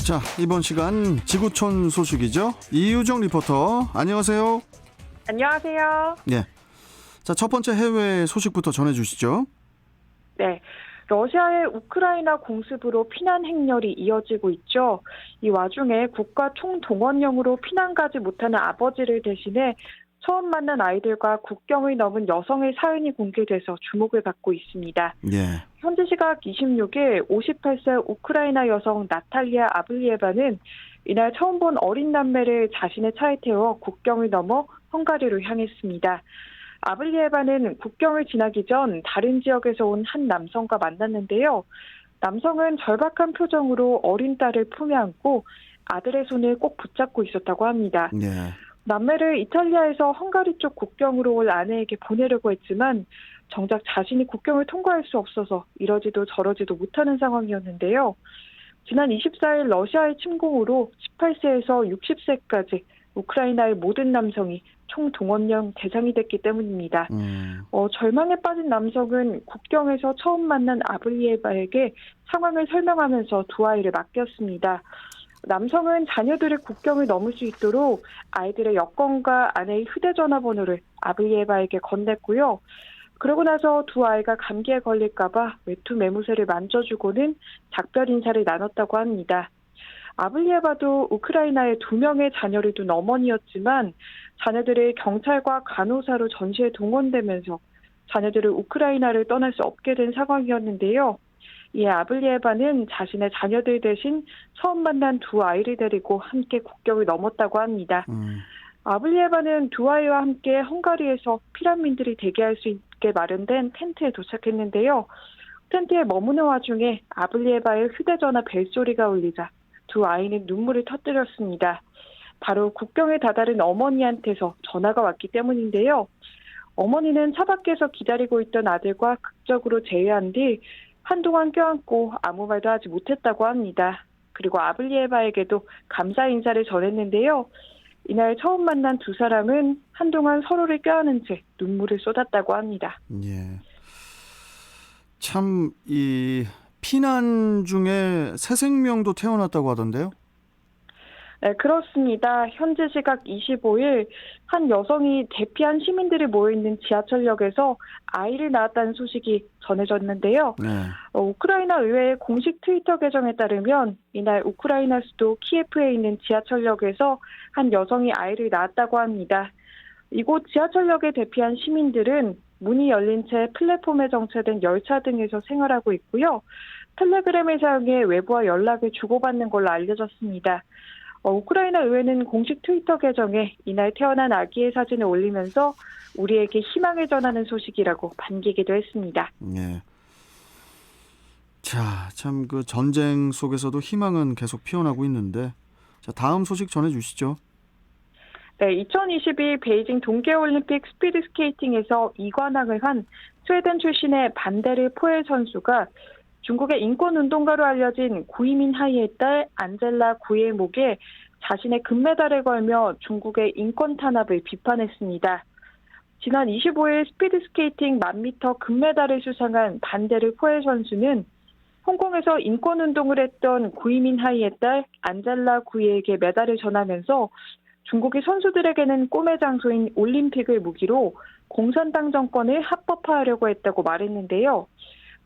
자, 이번 시간 지구촌 소식이죠. 이유정 리포터, 안녕하세요. 안녕하세요. 네. 자, 첫 번째 해외 소식부터 전해주시죠. 네. 러시아의 우크라이나 공습으로 피난 행렬이 이어지고 있죠. 이 와중에 국가 총동원령으로 피난 가지 못하는 아버지를 대신해 처음 만난 아이들과 국경을 넘은 여성의 사연이 공개돼서 주목을 받고 있습니다. 예. 현지 시각 26일 58세 우크라이나 여성 나탈리아 아블리에바는 이날 처음 본 어린 남매를 자신의 차에 태워 국경을 넘어 헝가리로 향했습니다. 아블리에바는 국경을 지나기 전 다른 지역에서 온 한 남성과 만났는데요. 남성은 절박한 표정으로 어린 딸을 품에 안고 아들의 손을 꼭 붙잡고 있었다고 합니다. 예. 남매를 이탈리아에서 헝가리 쪽 국경으로 올 아내에게 보내려고 했지만 정작 자신이 국경을 통과할 수 없어서 이러지도 저러지도 못하는 상황이었는데요. 지난 24일 러시아의 침공으로 18세에서 60세까지 우크라이나의 모든 남성이 총동원령 대상이 됐기 때문입니다. 절망에 빠진 남성은 국경에서 처음 만난 아블리에바에게 상황을 설명하면서 두 아이를 맡겼습니다. 남성은 자녀들의 국경을 넘을 수 있도록 아이들의 여권과 아내의 휴대전화번호를 아블리에바에게 건넸고요. 그러고 나서 두 아이가 감기에 걸릴까 봐 외투 매무새를 만져주고는 작별 인사를 나눴다고 합니다. 아블리에바도 우크라이나에 2명의 자녀를 둔 어머니였지만 자녀들을 경찰과 간호사로 전시에 동원되면서 자녀들을 우크라이나를 떠날 수 없게 된 상황이었는데요. 이에 아블리에바는 자신의 자녀들 대신 처음 만난 두 아이를 데리고 함께 국경을 넘었다고 합니다. 아블리에바는 두 아이와 함께 헝가리에서 피난민들이 대기할 수 있게 마련된 텐트에 도착했는데요. 텐트에 머무는 와중에 아블리에바의 휴대전화 벨소리가 울리자 두 아이는 눈물을 터뜨렸습니다. 바로 국경에 다다른 어머니한테서 전화가 왔기 때문인데요. 어머니는 차 밖에서 기다리고 있던 아들과 극적으로 재회한 뒤 한동안 껴안고 아무 말도 하지 못했다고 합니다. 그리고 아블리에바에게도 감사 인사를 전했는데요. 이날 처음 만난 두 사람은 한동안 서로를 껴안은 채 눈물을 쏟았다고 합니다. 예. 참, 이 피난 중에 새 생명도 태어났다고 하던데요? 네, 그렇습니다. 현지 시각 25일 한 여성이 대피한 시민들이 모여있는 지하철역에서 아이를 낳았다는 소식이 전해졌는데요. 네. 우크라이나 의회의 공식 트위터 계정에 따르면 이날 우크라이나 수도 키예프에 있는 지하철역에서 한 여성이 아이를 낳았다고 합니다. 이곳 지하철역에 대피한 시민들은 문이 열린 채 플랫폼에 정체된 열차 등에서 생활하고 있고요. 텔레그램을 사용해 외부와 연락을 주고받는 걸로 알려졌습니다. 우크라이나 의회는 공식 트위터 계정에 이날 태어난 아기의 사진을 올리면서 우리에게 희망을 전하는 소식이라고 반기기도 했습니다. 예. 자, 참 그 전쟁 속에서도 희망은 계속 피어나고 있는데, 자, 다음 소식 전해주시죠. 네, 2022 베이징 동계올림픽 스피드스케이팅에서 2관왕을 한 스웨덴 출신의 반데르 포엘 선수가 중국의 인권운동가로 알려진 구이민 하이의 딸 안젤라 구이의 목에 자신의 금메달을 걸며 중국의 인권 탄압을 비판했습니다. 지난 25일 스피드스케이팅 1000m 금메달을 수상한 반데르 포엘 선수는 홍콩에서 인권운동을 했던 구이민 하이의 딸 안젤라 구이에게 메달을 전하면서 중국이 선수들에게는 꿈의 장소인 올림픽을 무기로 공산당 정권을 합법화하려고 했다고 말했는데요.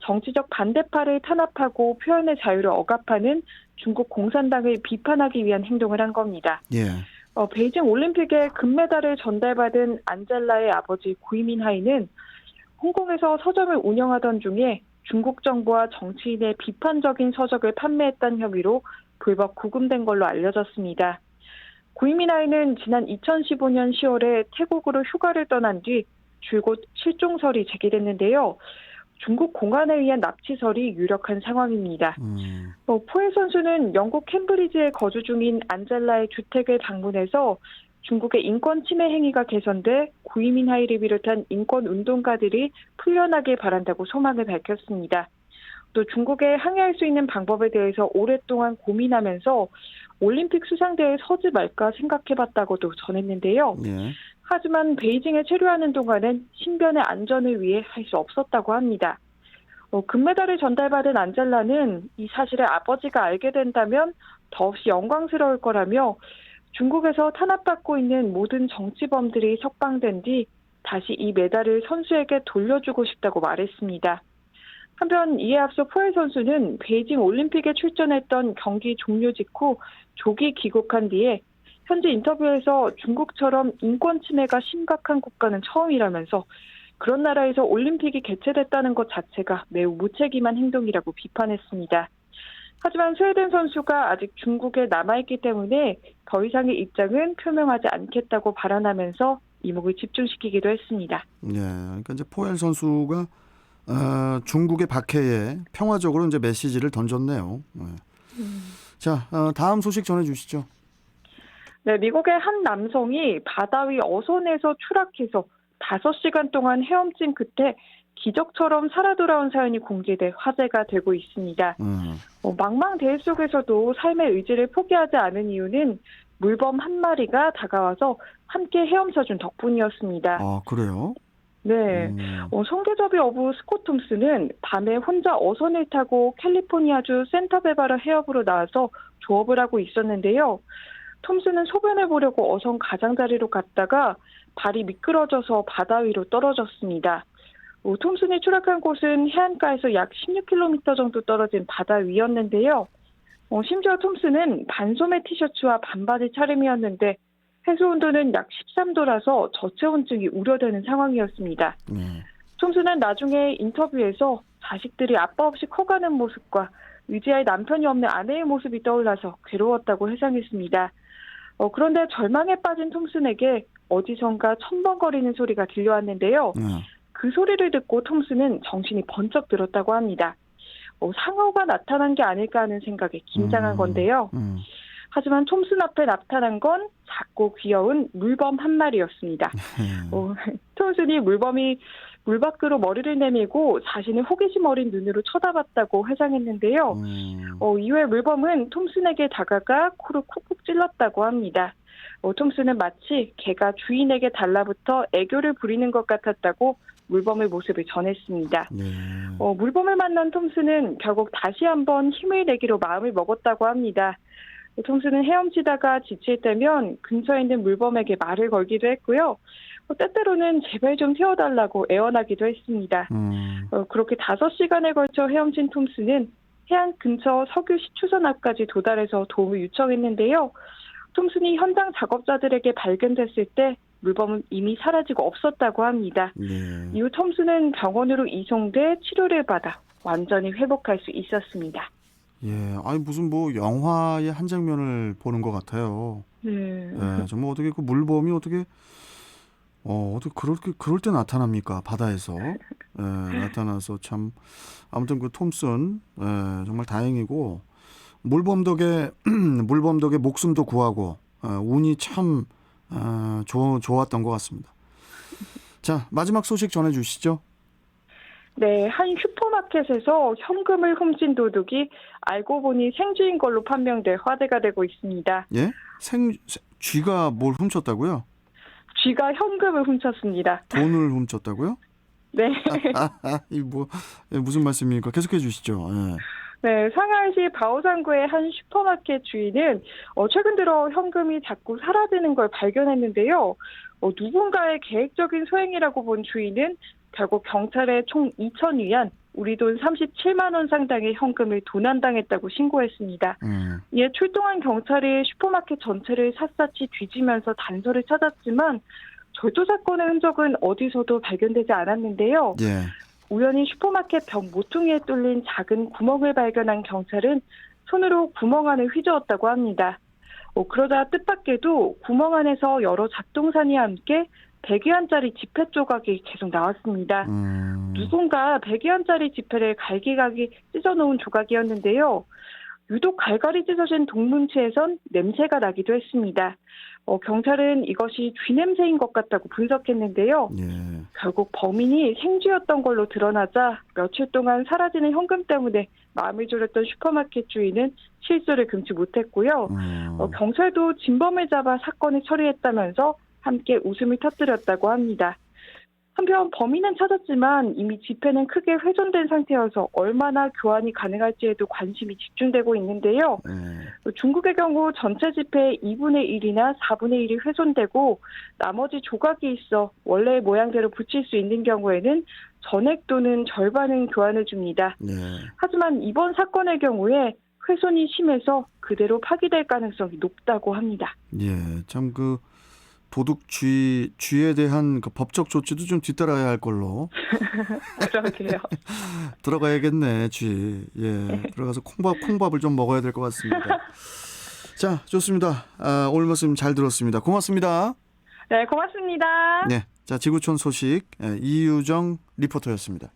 정치적 반대파를 탄압하고 표현의 자유를 억압하는 중국 공산당을 비판하기 위한 행동을 한 겁니다. 예. 베이징 올림픽에 금메달을 전달받은 안젤라의 아버지 구이민 하이는 홍콩에서 서점을 운영하던 중에 중국 정부와 정치인의 비판적인 서적을 판매했다는 혐의로 불법 구금된 걸로 알려졌습니다. 구이민 하이는 지난 2015년 10월에 태국으로 휴가를 떠난 뒤 줄곧 실종설이 제기됐는데요. 중국 공안에 의한 납치설이 유력한 상황입니다. 포엘 선수는 영국 캠브리지에 거주 중인 안젤라의 주택을 방문해서 중국의 인권 침해 행위가 개선돼 구이민 하이를 비롯한 인권 운동가들이 풀려나길 바란다고 소망을 밝혔습니다. 또 중국에 항의할 수 있는 방법에 대해서 오랫동안 고민하면서 올림픽 수상대에 서지 말까 생각해봤다고도 전했는데요. 예. 하지만 베이징에 체류하는 동안은 신변의 안전을 위해 할 수 없었다고 합니다. 금메달을 전달받은 안젤라는 이 사실을 아버지가 알게 된다면 더없이 영광스러울 거라며 중국에서 탄압받고 있는 모든 정치범들이 석방된 뒤 다시 이 메달을 선수에게 돌려주고 싶다고 말했습니다. 한편 이에 앞서 포엘 선수는 베이징 올림픽에 출전했던 경기 종료 직후 조기 귀국한 뒤에 현지 인터뷰에서 중국처럼 인권 침해가 심각한 국가는 처음이라면서 그런 나라에서 올림픽이 개최됐다는 것 자체가 매우 무책임한 행동이라고 비판했습니다. 하지만 스웨덴 선수가 아직 중국에 남아있기 때문에 더 이상의 입장은 표명하지 않겠다고 발언하면서 이목을 집중시키기도 했습니다. 예, 그러니까 이제 포엘 선수가 중국의 박해에 평화적으로 이제 메시지를 던졌네요. 네. 자, 다음 소식 전해주시죠. 네, 미국의 한 남성이 바다 위 어선에서 추락해서 5시간 동안 헤엄친 끝에 기적처럼 살아 돌아온 사연이 공개돼 화제가 되고 있습니다. 망망대해 속에서도 삶의 의지를 포기하지 않은 이유는 물범 한 마리가 다가와서 함께 헤엄쳐준 덕분이었습니다. 아, 그래요? 네, 성계접이 어부 스콧 톰슨은 밤에 혼자 어선을 타고 캘리포니아주 센타베바라 해협으로 나와서 조업을 하고 있었는데요. 톰슨은 소변을 보려고 어선 가장자리로 갔다가 발이 미끄러져서 바다 위로 떨어졌습니다. 톰슨이 추락한 곳은 해안가에서 약 16km 정도 떨어진 바다 위였는데요. 심지어 톰슨은 반소매 티셔츠와 반바지 차림이었는데 해수 온도는 약 13도라서 저체온증이 우려되는 상황이었습니다. 톰슨은 나중에 인터뷰에서 자식들이 아빠 없이 커가는 모습과 의지할 남편이 없는 아내의 모습이 떠올라서 괴로웠다고 해상했습니다. 그런데 절망에 빠진 톰슨에게 어디선가 첨벙거리는 소리가 들려왔는데요. 그 소리를 듣고 톰슨은 정신이 번쩍 들었다고 합니다. 상어가 나타난 게 아닐까 하는 생각에 긴장한 건데요. 하지만 톰슨 앞에 나타난 건 작고 귀여운 물범 한 마리였습니다. 톰슨이 물범이 물 밖으로 머리를 내밀고 자신의 호기심 어린 눈으로 쳐다봤다고 회상했는데요. 이후에 물범은 톰슨에게 다가가 코를 쿡쿡 찔렀다고 합니다. 톰슨은 마치 개가 주인에게 달라붙어 애교를 부리는 것 같았다고 물범의 모습을 전했습니다. 물범을 만난 톰슨은 결국 다시 한번 힘을 내기로 마음을 먹었다고 합니다. 톰슨은 헤엄치다가 지칠 때면 근처에 있는 물범에게 말을 걸기도 했고요. 때때로는 제발 좀 태워달라고 애원하기도 했습니다. 그렇게 5시간에 걸쳐 헤엄친 톰슨은 해안 근처 석유 시추선 앞까지 도달해서 도움을 요청했는데요. 톰슨이 현장 작업자들에게 발견됐을 때 물범은 이미 사라지고 없었다고 합니다. 이후 톰슨은 병원으로 이송돼 치료를 받아 완전히 회복할 수 있었습니다. 예, 아니 무슨 뭐 영화의 한 장면을 보는 것 같아요. 네. 예, 정말 어떻게 그 물범이 어떻게 그럴 때 나타납니까? 바다에서. 예, 나타나서 참 아무튼 그 톰슨 정말 다행이고 물범 덕에 목숨도 구하고 운이 참 좋았던 것 같습니다. 자, 마지막 소식 전해주시죠. 네, 한 슈퍼마켓에서 현금을 훔친 도둑이 알고 보니 생쥐인 걸로 판명돼 화제가 되고 있습니다. 예? 쥐가 뭘 훔쳤다고요? 쥐가 현금을 훔쳤습니다. 돈을 훔쳤다고요? 네. 이 무슨 말씀입니까? 계속해 주시죠. 예. 네, 상하이시 바오산구의 한 슈퍼마켓 주인은 최근 들어 현금이 자꾸 사라지는 걸 발견했는데요. 누군가의 계획적인 소행이라고 본 주인은 결국 경찰에 총 2,000위안, 우리 돈 37만 원 상당의 현금을 도난당했다고 신고했습니다. 이에 출동한 경찰이 슈퍼마켓 전체를 샅샅이 뒤지면서 단서를 찾았지만 절도 사건의 흔적은 어디서도 발견되지 않았는데요. 예. 우연히 슈퍼마켓 벽 모퉁이에 뚫린 작은 구멍을 발견한 경찰은 손으로 구멍 안을 휘저었다고 합니다. 그러자 뜻밖에도 구멍 안에서 여러 잡동사니와 함께 100위안짜리 지폐 조각이 계속 나왔습니다. 누군가 100위안짜리 지폐를 갈기갈기 찢어놓은 조각이었는데요. 유독 갈갈이 찢어진 동뭉치에선 냄새가 나기도 했습니다. 경찰은 이것이 쥐 냄새인 것 같다고 분석했는데요. 예. 결국 범인이 생쥐였던 걸로 드러나자 며칠 동안 사라지는 현금 때문에 마음을 졸였던 슈퍼마켓 주인은 실수를 금치 못했고요. 경찰도 진범을 잡아 사건을 처리했다면서 함께 웃음을 터뜨렸다고 합니다. 한편 범인은 찾았지만 이미 지폐는 크게 훼손된 상태여서 얼마나 교환이 가능할지에도 관심이 집중되고 있는데요. 중국의 경우 전체 지폐의 2분의 1이나 4분의 1이 훼손되고 나머지 조각이 있어 원래의 모양대로 붙일 수 있는 경우에는 전액 또는 절반은 교환을 줍니다. 하지만 이번 사건의 경우에 훼손이 심해서 그대로 파기될 가능성이 높다고 합니다. 예, 참 그 도둑쥐에 대한 그 법적 조치도 좀 뒤따라야 할 걸로. 그러게요. 들어가야겠네, 쥐. 예, 들어가서 콩밥을 좀 먹어야 될 것 같습니다. 자, 좋습니다. 오늘 말씀 잘 들었습니다. 고맙습니다. 네, 고맙습니다. 네, 자 지구촌 소식 이유정 리포터였습니다.